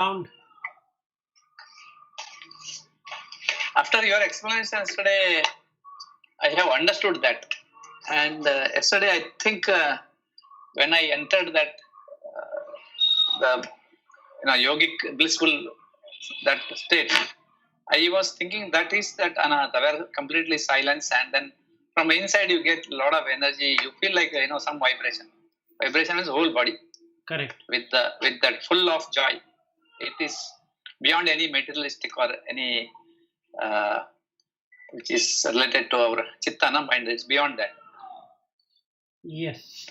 Sound. After your explanation yesterday, I have understood that. And yesterday, I think when I entered that the yogic blissful that state, I was thinking that is that they were completely silence, and then from inside you get a lot of energy. You feel like some vibration. Vibration is whole body. Correct. With that full of joy. It is beyond any materialistic or any which is related to our chittana mind. It's beyond that. Yes.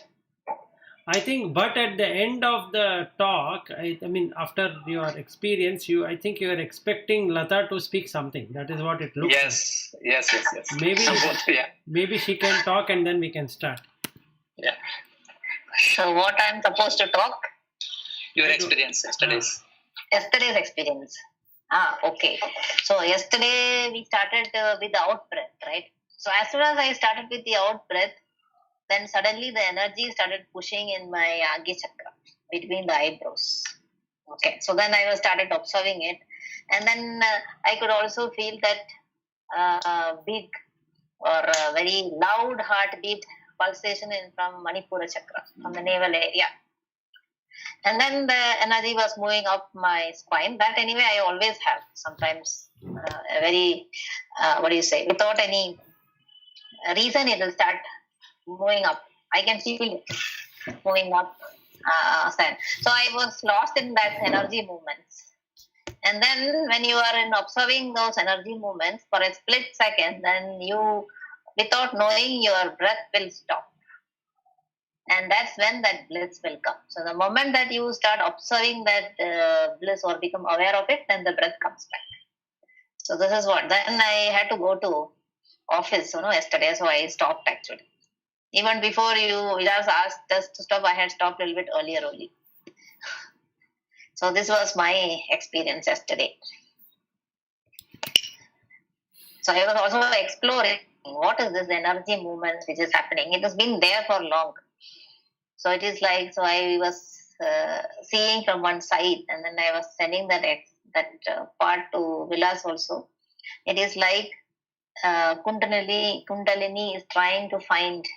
I think, but at the end of the talk, I mean, after your experience, I think you are expecting Lata to speak something. That is what it looks like. Yes. Maybe, yeah. Maybe she can talk and then we can start. Yeah. So what I'm supposed to talk? Your experience, yesterday's. Yesterday's experience. Okay. So yesterday we started with the out breath, right? So as soon as I started with the out breath, then suddenly the energy started pushing in my Agya chakra between the eyebrows. Okay. So then I started observing it, and then I could also feel that big or very loud heartbeat pulsation from Manipura chakra, from the navel area. And then the energy was moving up my spine. That anyway I always have. Sometimes a very, without any reason it will start moving up. I can feel it moving up. So I was lost in that energy movements. And then when you are observing those energy movements for a split second, then you, without knowing, your breath will stop. And that's when that bliss will come. So the moment that you start observing that bliss or become aware of it, then the breath comes back. So this is what. Then I had to go to office, yesterday. So I stopped actually. Even before you just asked us to stop, I had stopped a little bit earlier only. So this was my experience yesterday. So I was also exploring what is this energy movement which is happening. It has been there for long. So it is like, so I was seeing from one side, and then I was sending that part to Vilas also. It is like Kundalini is trying to find,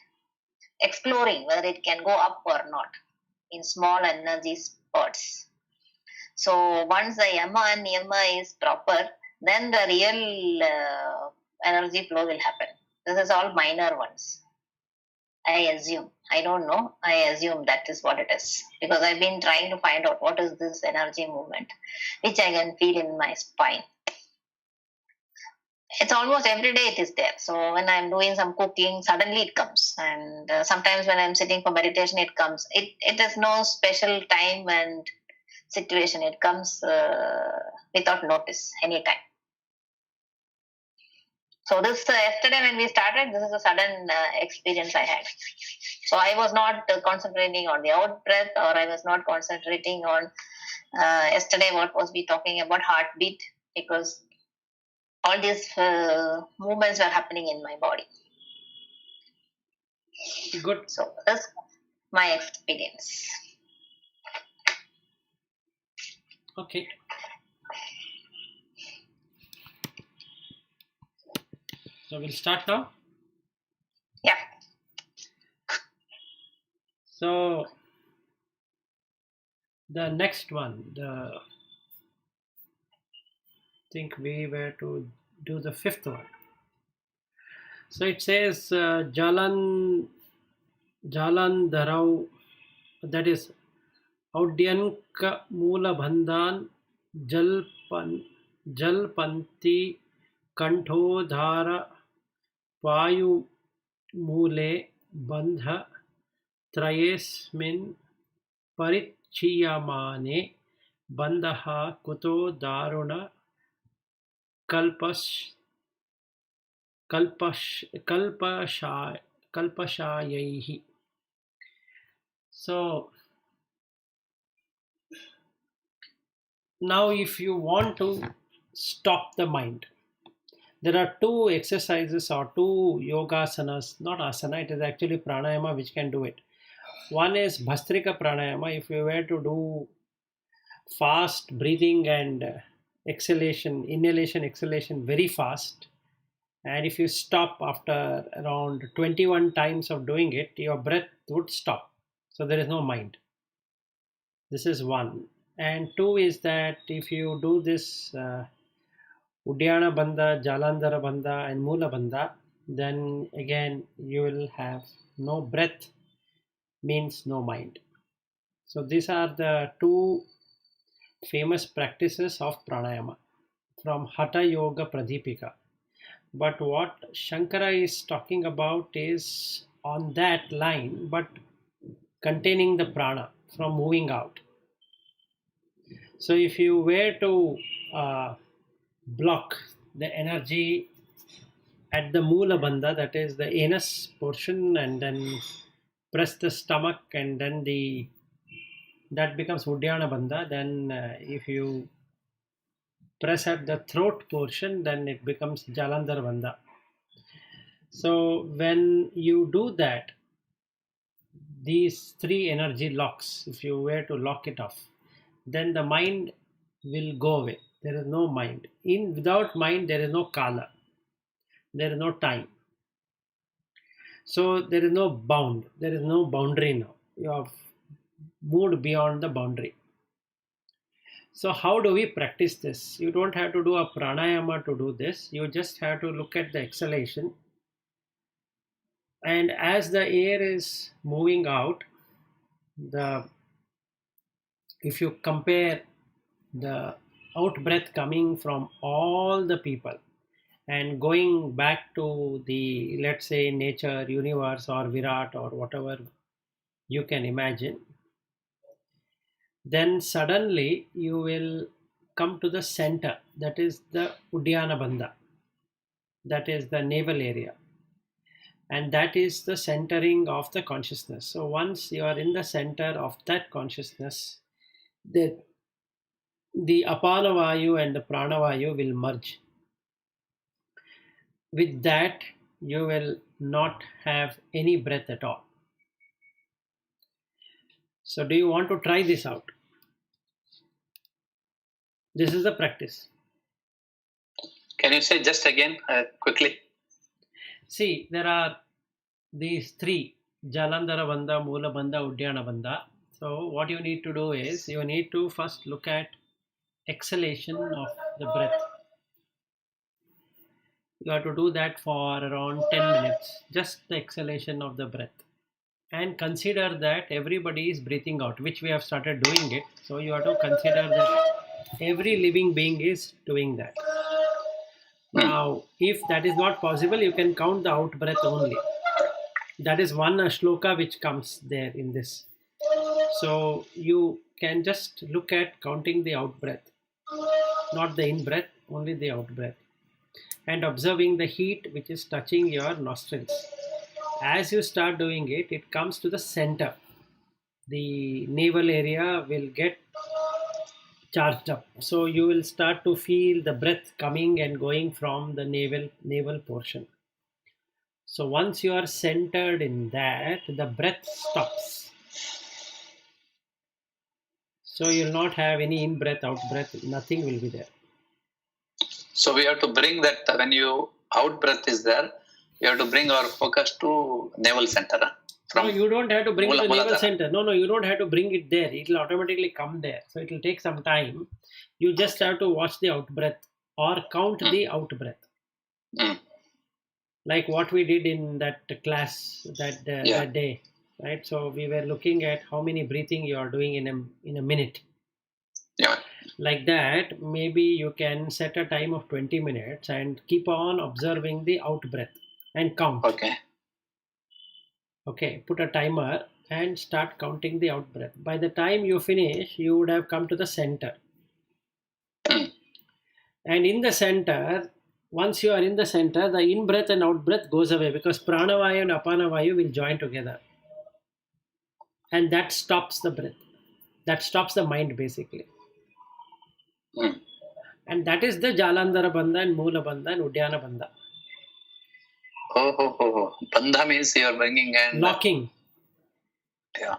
exploring whether it can go up or not in small energy spots. So once the Yama and Niyama is proper, then the real energy flow will happen. This is all minor ones. I assume. I don't know. I assume that is what it is. Because I've been trying to find out what is this energy movement, which I can feel in my spine. It's almost every day it is there. So when I'm doing some cooking, suddenly it comes. And sometimes when I'm sitting for meditation, it comes. It has no special time and situation. It comes without notice, anytime. So this yesterday when we started, this is a sudden experience I had. So I was not concentrating on the out breath, or I was not concentrating on yesterday what was we talking about heartbeat, because all these movements were happening in my body. Good. So that's my experience. Okay. So we'll start now. Yeah. So the next one, I think we were to do the fifth one. So it says Jalan Dharau, that is Audyanka Mula Bandhan Jalpanti Kanthodhara Vayu Mule Bandha Trayesmin Parichiyamane Bandha Kuto Daruna Kalpashayaihi. So now if you want to stop the mind, there are two exercises or two yogasanas, not asana, it is actually pranayama which can do it. One is Bhastrika pranayama. If you were to do fast breathing and exhalation, inhalation, exhalation very fast. And if you stop after around 21 times of doing it, your breath would stop. So there is no mind. This is one. And two is that if you do this Udyana Bandha, Jalandhara Bandha, and Mula Bandha, then again you will have no breath, means no mind. So these are the two famous practices of pranayama from Hatha Yoga Pradipika. But what Shankara is talking about is on that line, but containing the prana from moving out. So if you were to block the energy at the Mula Bandha, that is the anus portion, and then press the stomach, and then that becomes Udyana Bandha. Then if you press at the throat portion, then it becomes Jalandhar Bandha. So when you do that, these three energy locks, if you were to lock it off, then the mind will go away. There is no mind. Without mind, there is no kala. There is no time. So there is no bound. There is no boundary now. You have moved beyond the boundary. So how do we practice this? You don't have to do a pranayama to do this. You just have to look at the exhalation. And as the air is moving out, if you compare the out breath coming from all the people and going back to the, let's say, nature, universe, or Virat, or whatever you can imagine, then suddenly you will come to the center, that is the Udyana Bandha, that is the navel area, and that is the centering of the consciousness. So once you are in the center of that consciousness, the Apana Vayu and the Prana Vayu will merge. With that, you will not have any breath at all. So do you want to try this out? This is the practice. Can you say just again quickly? See, there are these three, Jalandhara Bandha, Mula Bandha, Udyana Bandha. So what you need to do is, you need to first look at exhalation of the breath. You have to do that for around 10 minutes, just the exhalation of the breath. And consider that everybody is breathing out, which we have started doing it. So you have to consider that every living being is doing that. Now, if that is not possible, you can count the out breath only. That is one shloka which comes there in this. So you can just look at counting the out breath, not the in breath, only the out breath, and observing the heat which is touching your nostrils. As you start doing it, it comes to the center. The navel area will get charged up. So you will start to feel the breath coming and going from the navel portion. So once you are centered in that, the breath stops. So you will not have any in breath, out breath, nothing will be there. So we have to bring that when you out breath is there, you have to bring our focus to navel center. No, you don't have to bring it to the navel center. No, you don't have to bring it there. It will automatically come there. So it will take some time. You just have to watch the out breath or count the out breath. Like what we did in that class that day, right? So we were looking at how many breathing you are doing in a minute. Yeah. Like that, maybe you can set a time of 20 minutes and keep on observing the out breath and count. Okay, put a timer and start counting the out breath. By the time you finish, you would have come to the center. And in the center, once you are in the center, the in breath and out breath goes away because prana vayu and apana vayu will join together. And that stops the breath. That stops the mind basically. And that is the Jalandhara Bandha and Mula Bandha and Udyana Bandha. Bandha means you are bringing and locking. Yeah.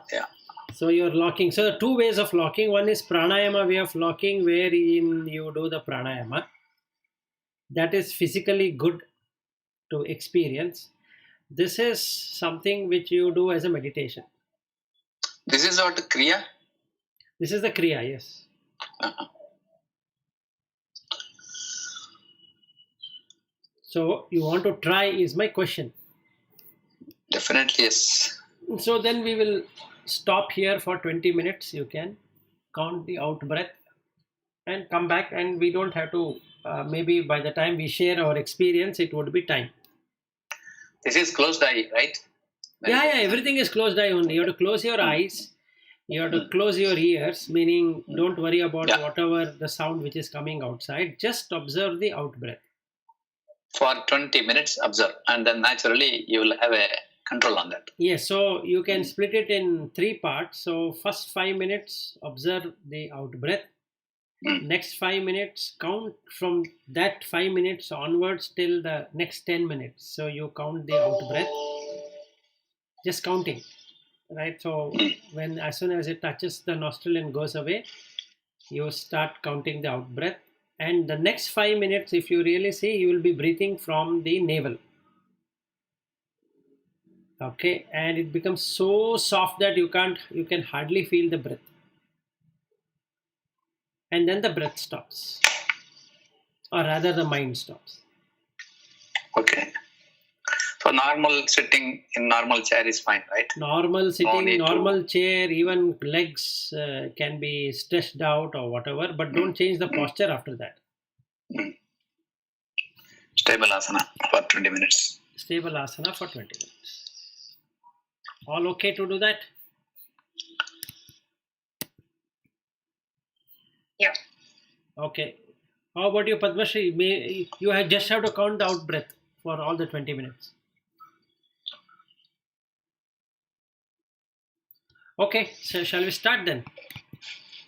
So you're locking. So there are two ways of locking. One is pranayama way of locking, wherein you do the pranayama. That is physically good to experience. This is something which you do as a meditation. This is what Kriya? This is the kriya, yes. Uh-huh. So you want to try is my question. Definitely, yes. So then we will stop here for 20 minutes. You can count the out breath and come back, and we don't have to. Maybe by the time we share our experience, it would be time. This is closed eye, right? Yeah, everything is closed eye only. You have to close your eyes. You have to close your ears, meaning don't worry about Yeah. whatever the sound which is coming outside. Just observe the out breath. For 20 minutes, observe, and then naturally you will have a control on that. Yes, so you can split it in three parts. So first 5 minutes, observe the out breath. Next 5 minutes, count from that 5 minutes onwards till the next 10 minutes. So you count the out breath, just counting, right? So when as soon as it touches the nostril and goes away, you start counting the out breath. And the next 5 minutes, if you really see, you will be breathing from the navel. Okay, and it becomes so soft that you can hardly feel the breath. And then the breath stops, or rather the mind stops. Okay. So normal sitting in normal chair is fine, right? Normal sitting, need to- normal chair, even legs can be stretched out or whatever, but don't change the posture after that. Stable asana for 20 minutes. Stable asana for 20 minutes. All okay to do that? Yeah. Okay. How about you, Padmashri? You just have to count the out breath for all the 20 minutes. Okay, so shall we start then?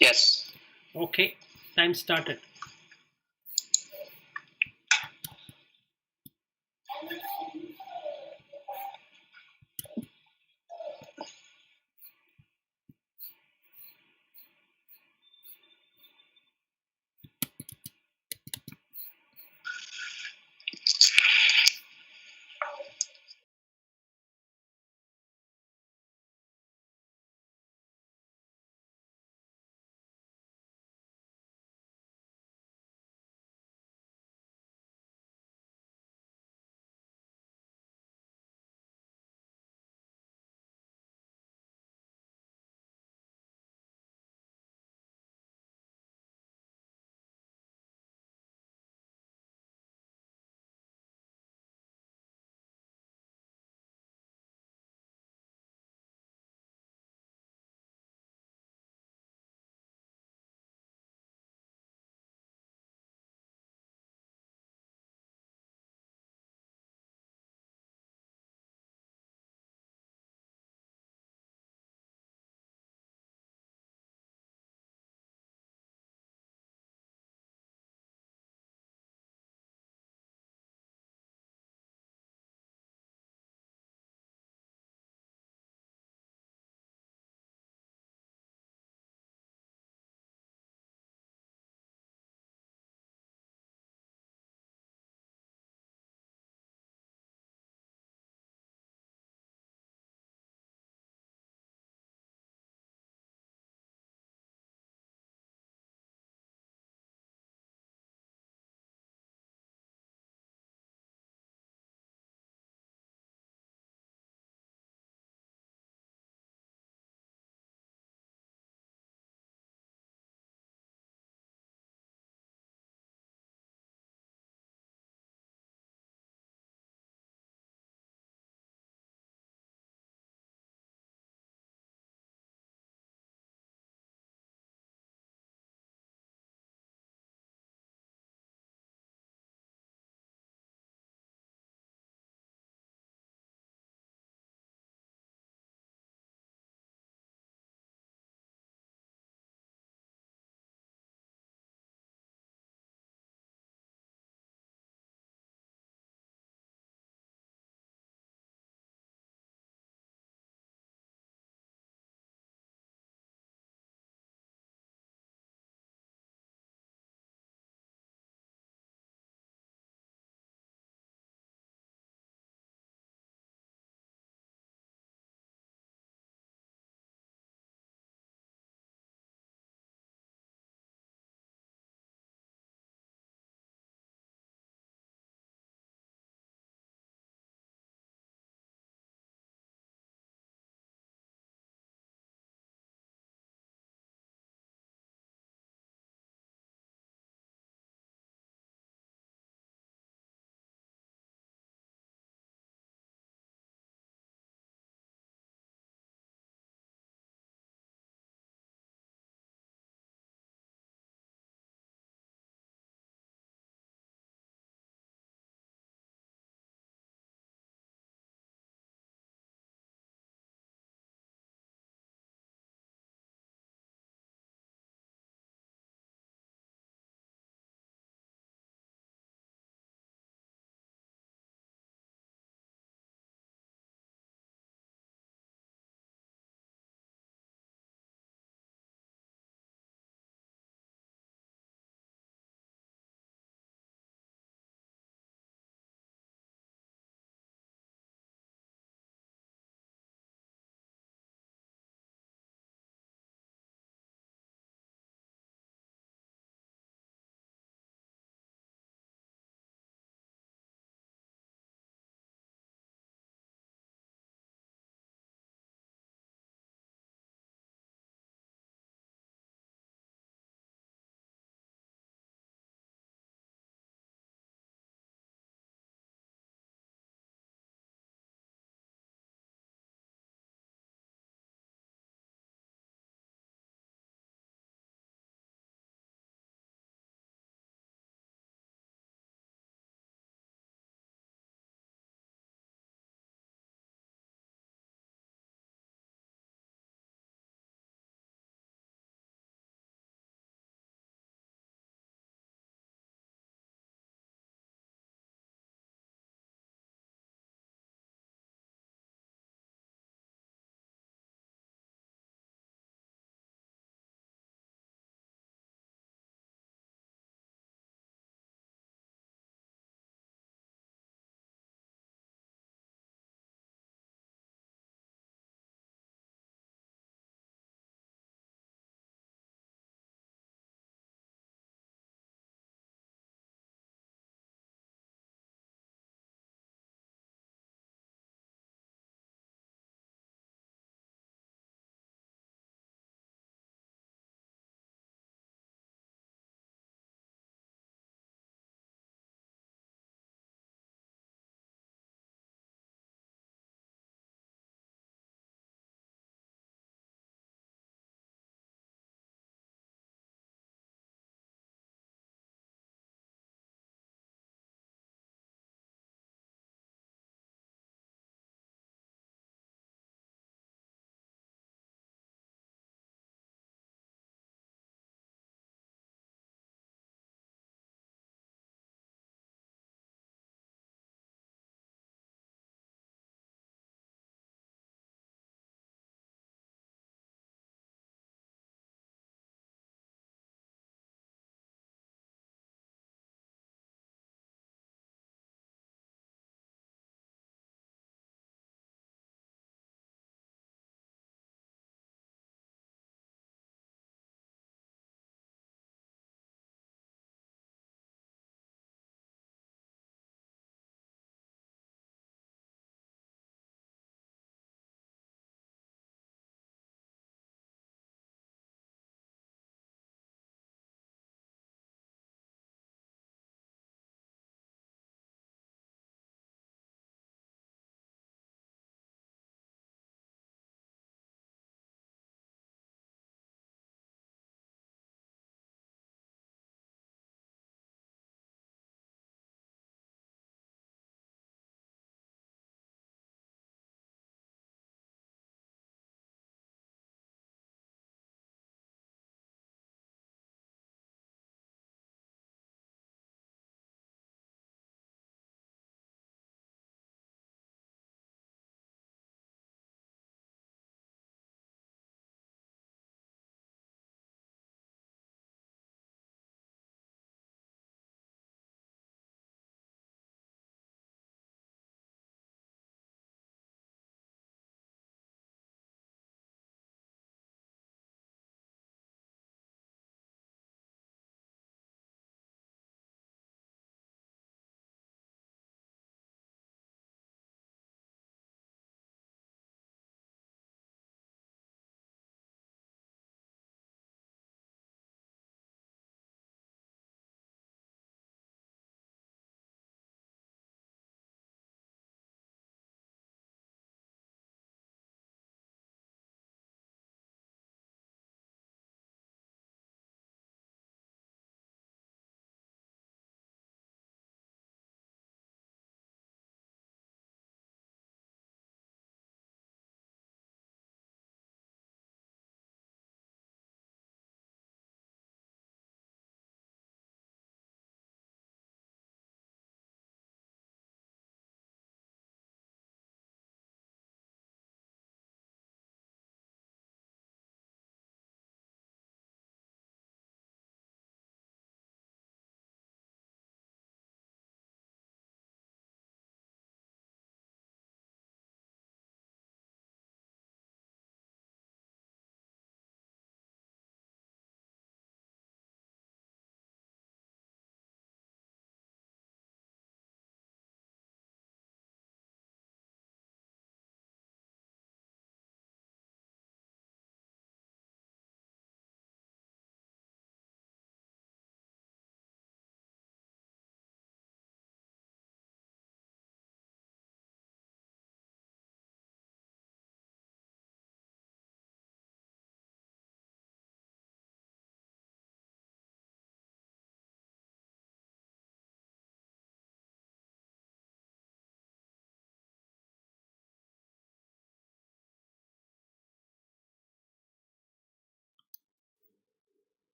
Yes. Okay, time started.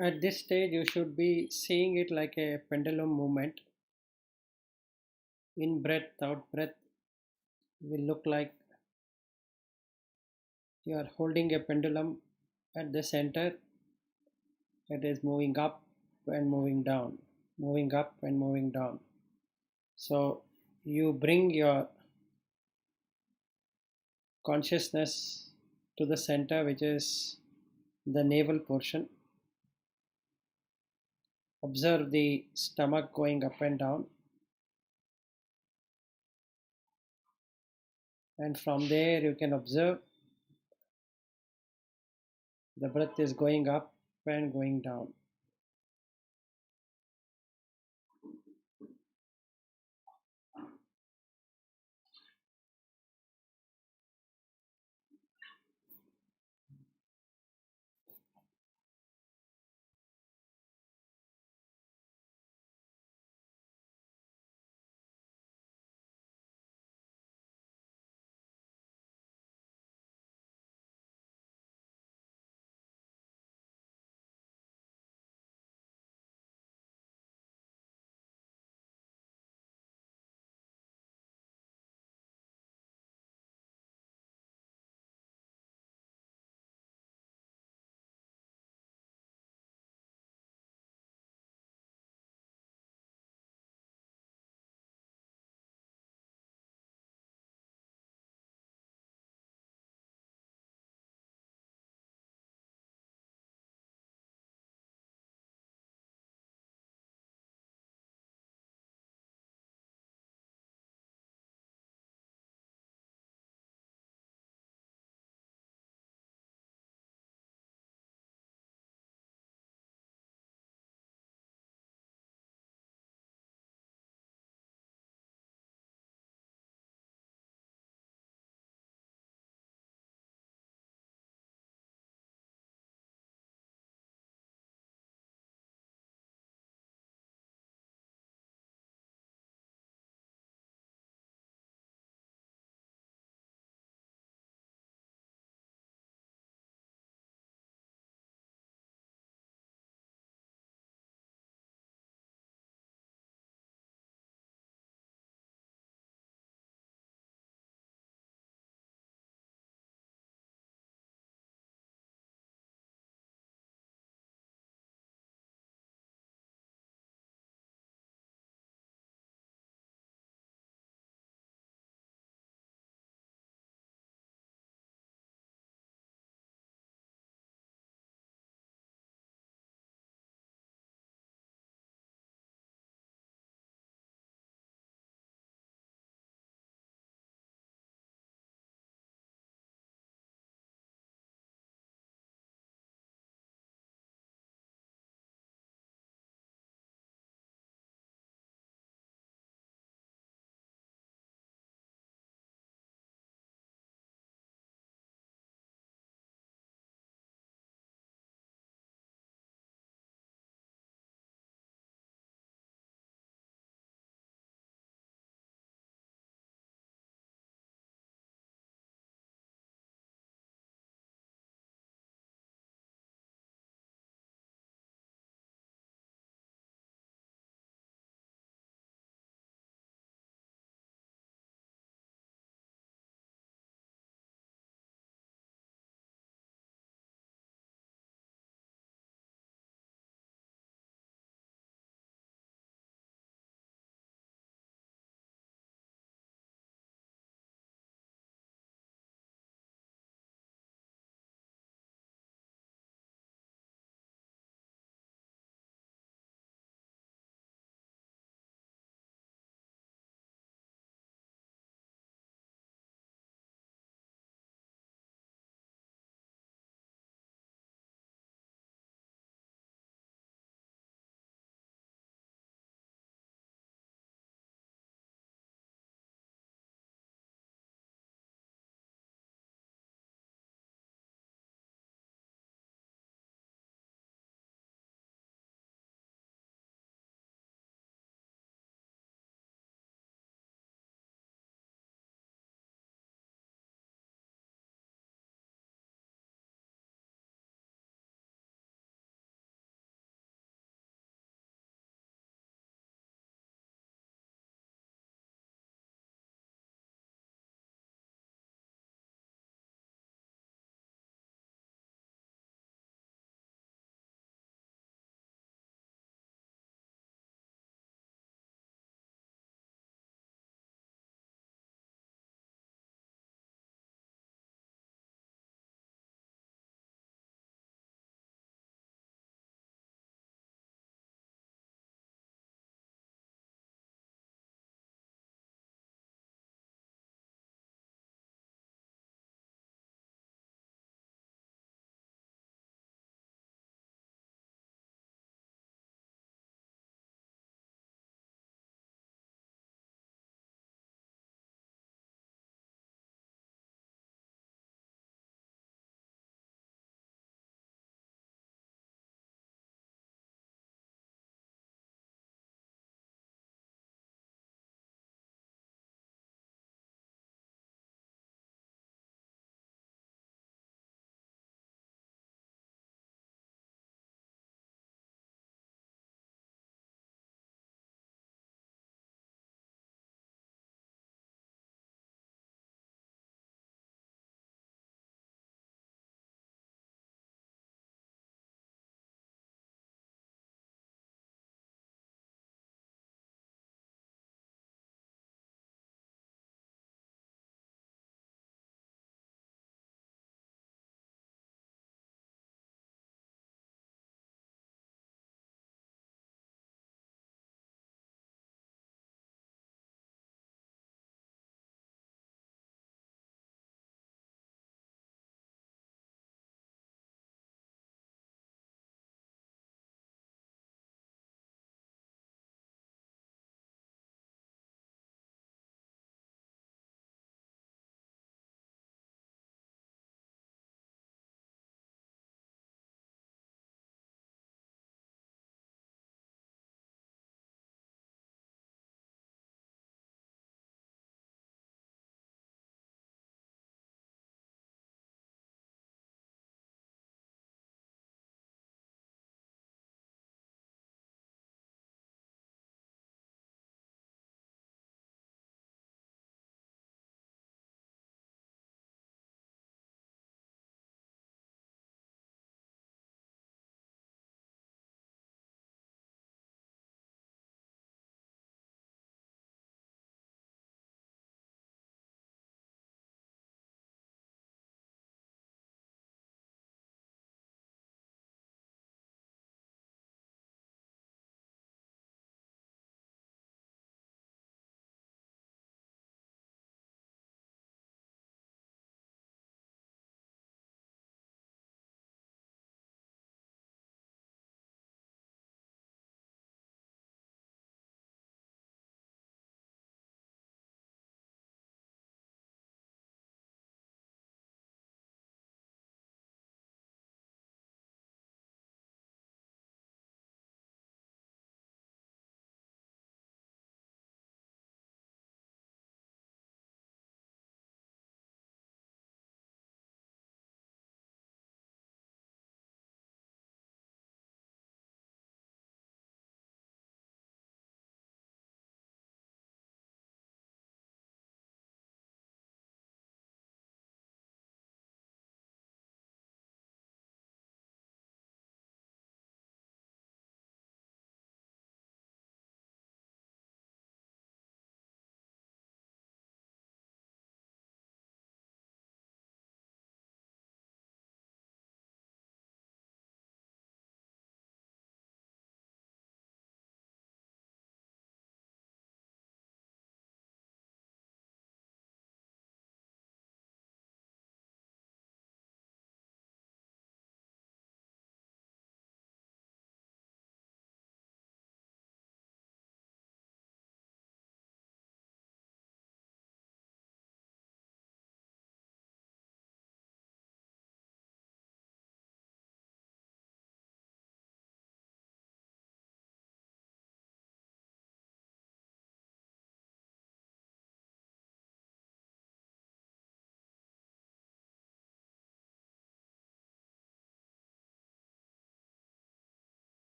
At this stage, you should be seeing it like a pendulum movement. In breath, out breath will look like you are holding a pendulum at the center. It is moving up and moving down, moving up and moving down. So you bring your consciousness to the center, which is the navel portion. Observe the stomach going up and down, and from there you can observe the breath is going up and going down.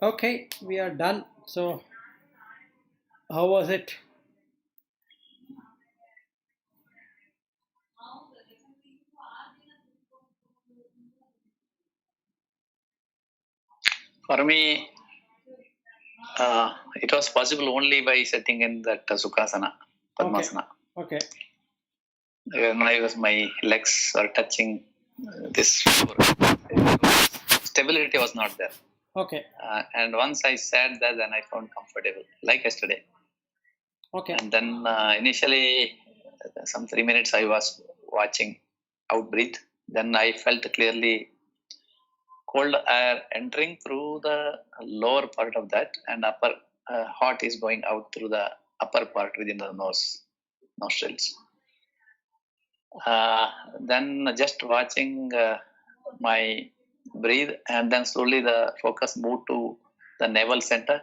Okay, we are done. So, how was it? For me, it was possible only by sitting in that Sukhasana, Okay. Padmasana. Okay. My legs are touching this floor. Stability was not there. Okay. And once I sat there, then I found comfortable, like yesterday. Okay. And then initially, some 3 minutes I was watching out breathe. Then I felt clearly cold air entering through the lower part of that, and upper hot is going out through the upper part within the nostrils. Then just watching my breathe, and then slowly the focus moved to the navel center.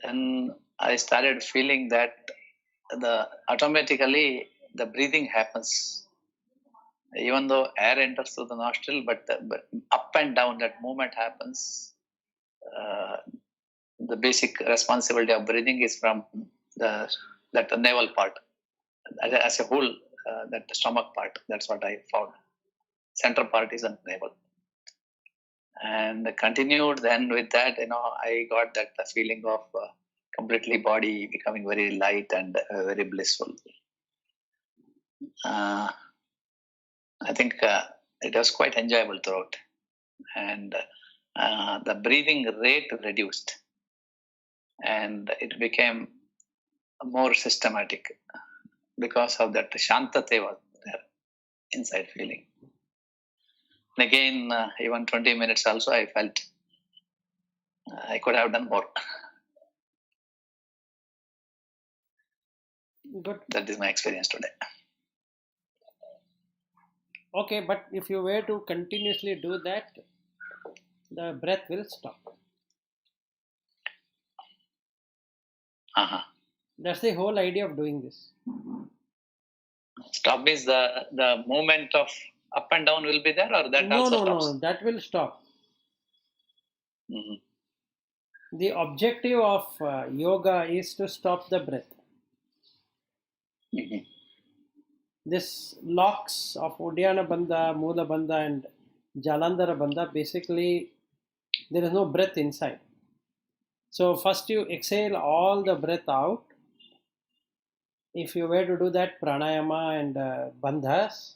Then I started feeling that automatically the breathing happens, even though air enters through the nostril, but up and down that movement happens. The basic responsibility of breathing is from that navel part as a whole, that stomach part. That's what I found. Center part is the navel, and continued. Then with that, I got that feeling of completely body becoming very light and very blissful. I think it was quite enjoyable throughout, and the breathing rate reduced, and it became more systematic because of that shantate was there inside feeling. And again, even 20 minutes also, I felt I could have done more. Good. That is my experience today. Okay, but if you were to continuously do that, the breath will stop. Uh-huh. That's the whole idea of doing this. Stop means the movement of up and down will be there, or that No, also no, stops? no, that will stop. Mhm. The objective of yoga is to stop the breath. Mhm. This locks of Uddiyana Bandha, Mula Bandha, and Jalandhara Bandha, basically there is no breath inside. So first you exhale all the breath out. If you were to do that pranayama and bandhas,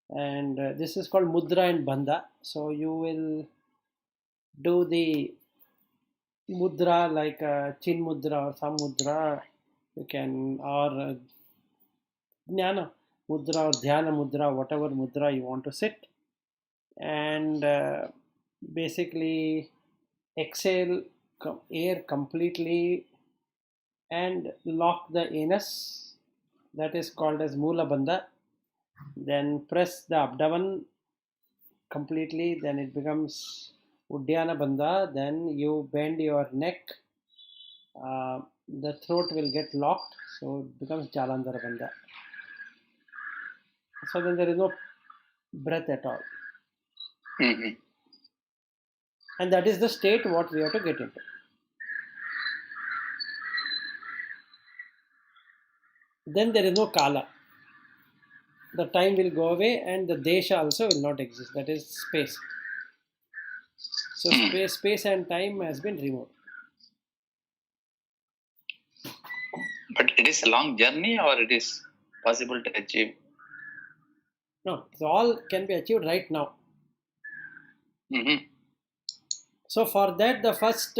and this is called mudra and bandha. So you will do the mudra like chin mudra or some mudra. You can or jnana mudra or dhyana mudra, whatever mudra you want to sit, and basically exhale air completely and lock the anus. That is called as Mula Bandha. Then press the abdomen completely. Then it becomes Uddiyana Bandha. Then you bend your neck. The throat will get locked. So it becomes Jalandhara Bandha. So then there is no breath at all. Mhm. And that is the state what we have to get into. Then there is no Kala. The time will go away and the Desha also will not exist. That is space. So space and time has been removed. But it is a long journey, or it is possible to achieve? No, so all can be achieved right now. Mhm. So for that, the first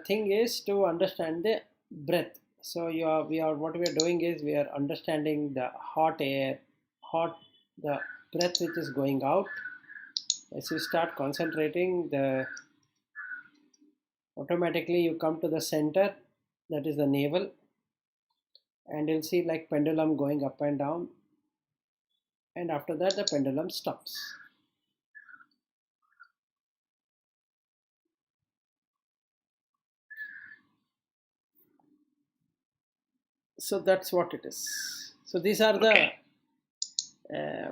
thing is to understand the breath. So what we are doing is we are understanding the hot air, the breath which is going out. As you start concentrating, the automatically you come to the center, that is the navel, and you'll see like pendulum going up and down. And after that, the pendulum stops. So that's what it is. So these are the Okay.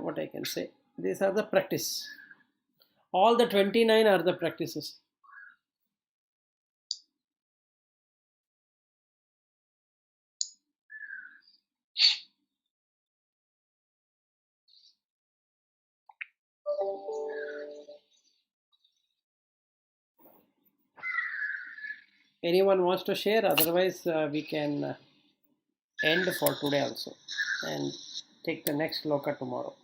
what I can say. These are the practice. All the 29 are the practices. Anyone wants to share? Otherwise, we can end for today also and take the next sloka tomorrow.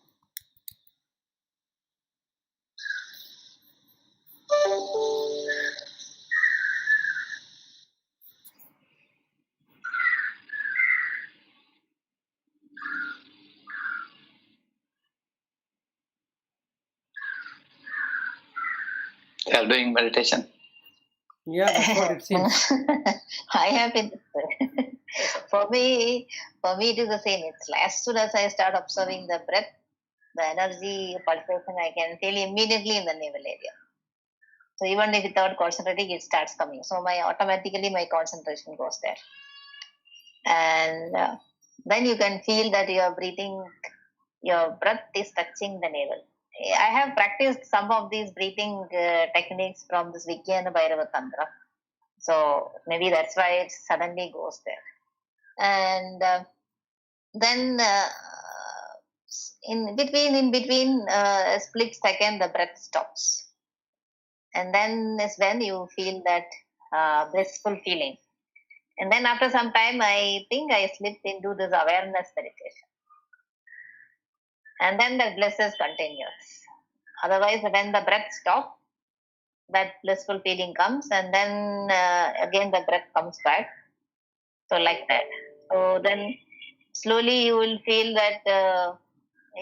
You are doing meditation. Yeah, that's what it seems. I have been. for me, it is the same. It's as soon as I start observing the breath, the energy pulsation, I can feel immediately in the navel area. So even if without concentrating, it starts coming. So automatically my concentration goes there, and then you can feel that you are breathing. Your breath is touching the navel. I have practiced some of these breathing techniques from this Vijnana Bhairava Tantra. So maybe that's why it suddenly goes there. And then in between a split second, the breath stops. And then is when you feel that blissful feeling. And then after some time, I think I slipped into this awareness meditation. And then the bliss is continuous. Otherwise, when the breath stops, that blissful feeling comes, and then again the breath comes back. So like that. So then slowly you will feel that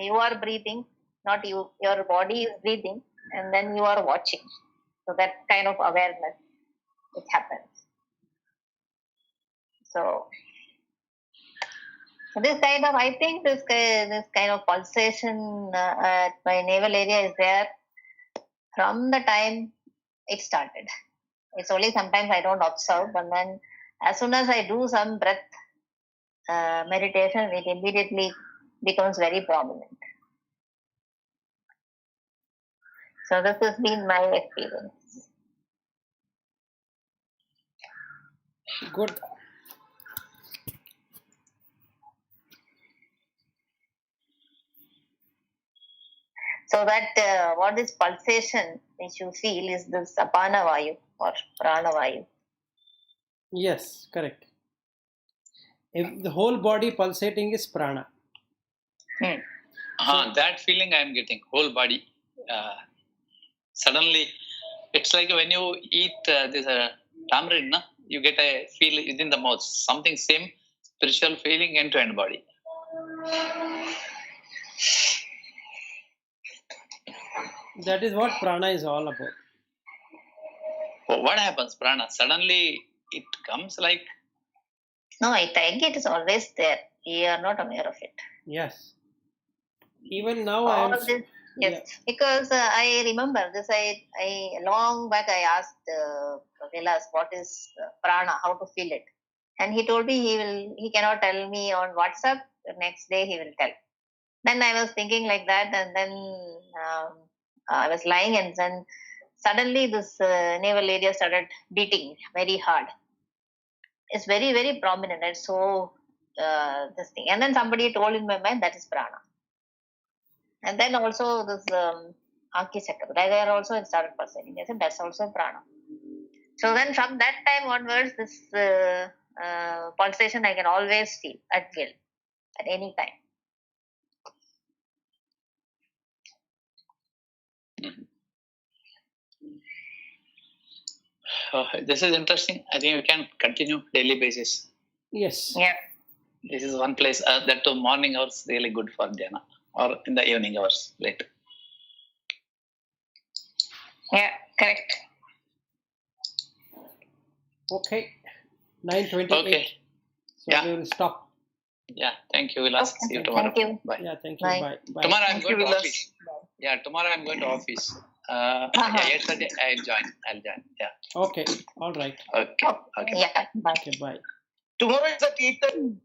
you are breathing, not you, your body is breathing, and then you are watching. So that kind of awareness, it happens. So this kind of, I think this kind of pulsation at my navel area is there from the time it started. It's only sometimes I don't observe, but then as soon as I do some breath meditation, it immediately becomes very prominent. So this has been my experience. Good. So that what is pulsation which you feel is this apana vayu or prana vayu. Yes, correct. If the whole body pulsating is prana. That feeling I am getting, whole body. Suddenly, it's like when you eat this tamarind, you get a feel within the mouth, something same spiritual feeling end to end body. That is what prana is all about. What happens, prana? Suddenly it comes like. No, I think it is always there. We are not aware of it. Yes. Even now all I am. This, yes, yeah. Because I remember this. I long back I asked Vilas what is prana, how to feel it, and he told me he cannot tell me on WhatsApp. The next day he will tell. Then I was thinking like that, and then I was lying, and then suddenly this navel area started beating very hard. It's very, very prominent, and so this thing. And then somebody told in my mind that is prana. And then also this Anki Chakra, there also it started pulsating. I said that's also prana. So then from that time onwards, this pulsation I can always feel at will, at any time. This is interesting. I think we can continue daily basis. Yes. Yeah. This is one place that the morning hours really good for dhyana, or in the evening hours late. Yeah, correct. Okay. 9:28. Okay. So yeah. We will stop. Yeah, thank you. We'll ask you tomorrow. Thank you. Bye. Yeah, thank you. Bye. Bye. Tomorrow I'm Thank going you, to Vilas. office. Yeah, tomorrow I'm going to office. Uh-huh. Yesterday I'll join. Yeah. Okay. All right. Okay. Yeah. Bye. Okay. Bye. Tomorrow is the Kirtan.